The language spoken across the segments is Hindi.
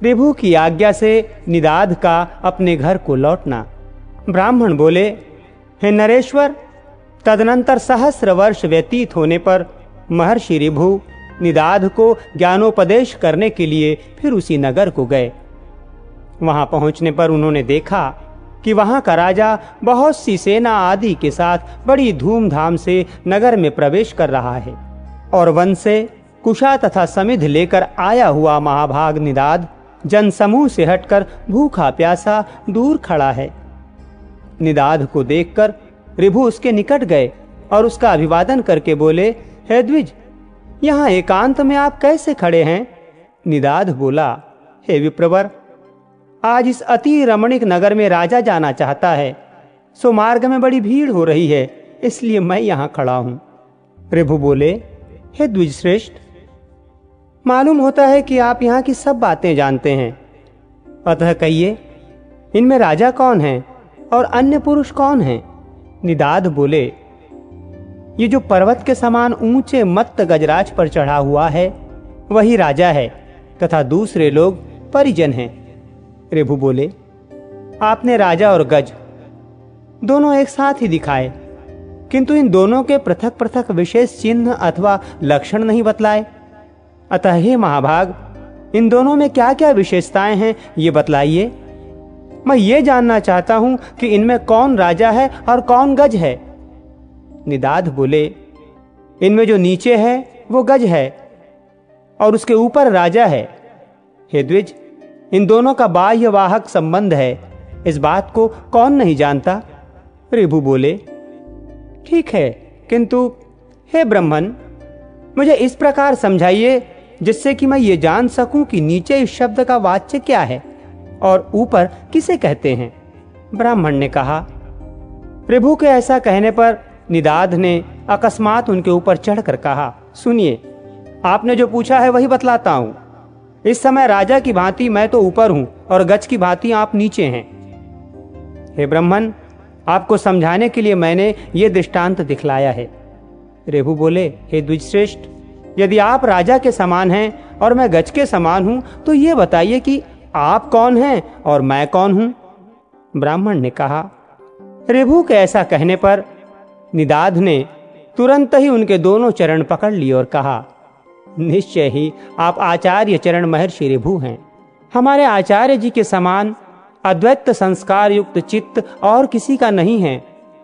ऋभु की आज्ञा से निदाद का अपने घर को लौटना। ब्राह्मण बोले, हे नरेश्वर, तदनंतर सहस्र वर्ष व्यतीत होने पर महर्षि ऋभु निदाद को ज्ञानोपदेश करने के लिए फिर उसी नगर को गए। वहां पहुंचने पर उन्होंने देखा कि वहां का राजा बहुत सी सेना आदि के साथ बड़ी धूमधाम से नगर में प्रवेश कर रहा है और वन से कुशा तथा समिध लेकर आया हुआ महाभाग निदाद जनसमूह से हटकर भूखा प्यासा दूर खड़ा है। निदाद को देखकर ऋभु उसके निकट गए और उसका अभिवादन करके बोले, हे द्विज, यहाँ एकांत में आप कैसे खड़े हैं? निदाद बोला, हे विप्रवर, आज इस अति रमणीक नगर में राजा जाना चाहता है, सो मार्ग में बड़ी भीड़ हो रही है, इसलिए मैं यहाँ खड़ा हूँ। ऋभु बोले, हे द्विजश्रेष्ठ, मालूम होता है कि आप यहाँ की सब बातें जानते हैं, अतः कहिए, इनमें राजा कौन है और अन्य पुरुष कौन हैं? निदाद बोले, ये जो पर्वत के समान ऊंचे मत्त गजराज पर चढ़ा हुआ है वही राजा है तथा दूसरे लोग परिजन हैं। ऋभु बोले, आपने राजा और गज दोनों एक साथ ही दिखाए, किंतु इन दोनों के पृथक पृथक विशेष चिन्ह अथवा लक्षण नहीं बतलाए। अतः हे महाभाग, इन दोनों में क्या क्या विशेषताएं हैं ये बतलाइए। मैं ये जानना चाहता हूं कि इनमें कौन राजा है और कौन गज है। निदाद बोले, इनमें जो नीचे है वो गज है और उसके ऊपर राजा है। हे द्विज, इन दोनों का बाह्य वाहक संबंध है, इस बात को कौन नहीं जानता? ऋभु बोले, ठीक है, किंतु हे ब्राह्मण, मुझे इस प्रकार समझाइए जिससे कि मैं ये जान सकूं कि नीचे इस शब्द का वाच्य क्या है और ऊपर किसे कहते हैं। ब्राह्मण ने कहा। ऋभु के ऐसा कहने पर निदाद ने अकस्मात उनके ऊपर चढ़कर कहा, सुनिए, आपने जो पूछा है वही बतलाता हूं। इस समय राजा की भांति मैं तो ऊपर हूं और गज की भांति आप नीचे हैं। हे ब्राह्मण, आपको समझाने के लिए मैंने ये दृष्टांत दिखलाया है। ऋभु बोले, हे द्विजश्रेष्ठ, यदि आप राजा के समान हैं और मैं गज के समान हूं तो ये बताइए कि आप कौन हैं और मैं कौन हूं। ब्राह्मण ने कहा। ऋभु के ऐसा कहने पर निदाद ने तुरंत ही उनके दोनों चरण पकड़ लिए और कहा, निश्चय ही आप आचार्य चरण महर्षि ऋभु हैं। हमारे आचार्य जी के समान अद्वैत संस्कार युक्त चित्त और किसी का नहीं है।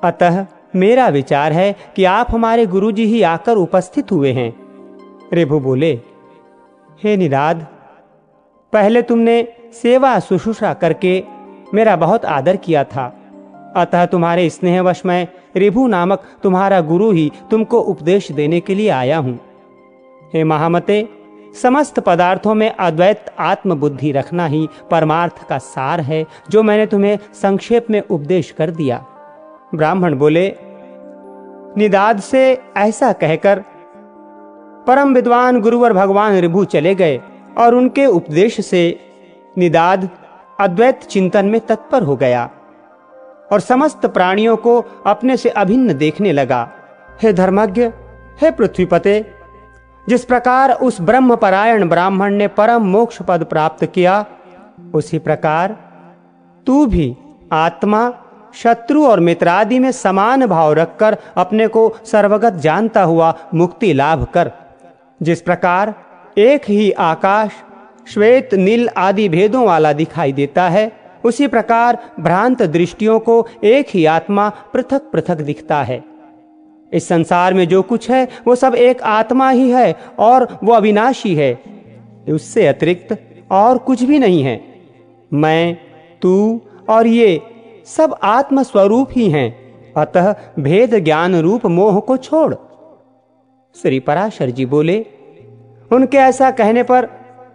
अतः मेरा विचार है कि आप हमारे गुरुजी ही आकर उपस्थित हुए हैं। ऋभु बोले, हे निदाद, पहले तुमने सेवा शुश्रूषा करके मेरा बहुत आदर किया था, अतः तुम्हारे स्नेहवश मैं ऋभु नामक तुम्हारा गुरु ही तुमको उपदेश देने के लिए आया हूं। हे महामते, समस्त पदार्थों में अद्वैत आत्मबुद्धि रखना ही परमार्थ का सार है, जो मैंने तुम्हें संक्षेप में उपदेश कर दिया। ब्राह्मण बोले, निदाद से ऐसा कहकर परम विद्वान गुरुवर भगवान ऋभु चले गए और उनके उपदेश से निदाद अद्वैत चिंतन में तत्पर हो गया और समस्त प्राणियों को अपने से अभिन्न देखने लगा। हे धर्मज्ञ, हे पृथ्वीपते, जिस प्रकार उस ब्रह्मपरायण ब्राह्मण ने परम मोक्ष पद प्राप्त किया, उसी प्रकार तू भी आत्मा, शत्रु और मित्रादि में समान भाव रखकर अपने को सर्वगत जानता हुआ मुक्ति लाभ कर। जिस प्रकार एक ही आकाश श्वेत नील आदि भेदों वाला दिखाई देता है, उसी प्रकार भ्रांत दृष्टियों को एक ही आत्मा पृथक पृथक दिखता है। इस संसार में जो कुछ है वो सब एक आत्मा ही है और वो अविनाशी है, उससे अतिरिक्त और कुछ भी नहीं है। मैं, तू और ये सब आत्म स्वरूप ही हैं, अतः भेद ज्ञान रूप मोह को छोड़। श्री पराशर जी बोले। उनके ऐसा कहने पर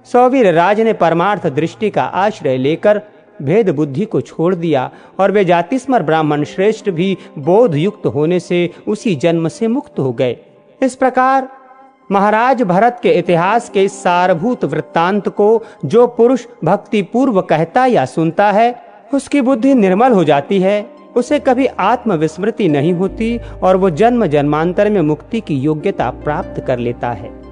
सौवीर राज ने परमार्थ दृष्टि का आश्रय लेकर भेद बुद्धि को छोड़ दिया और वे जातिस्मर ब्राह्मण श्रेष्ठ भी बोध युक्त होने से उसी जन्म से मुक्त हो गए। इस प्रकार महाराज भरत के इतिहास के इस सारभूत वृत्तांत को जो पुरुष भक्ति पूर्व कहता या सुनता है, उसकी बुद्धि निर्मल हो जाती है, उसे कभी आत्मविस्मृति नहीं होती और वो जन्म जन्मांतर में मुक्ति की योग्यता प्राप्त कर लेता है।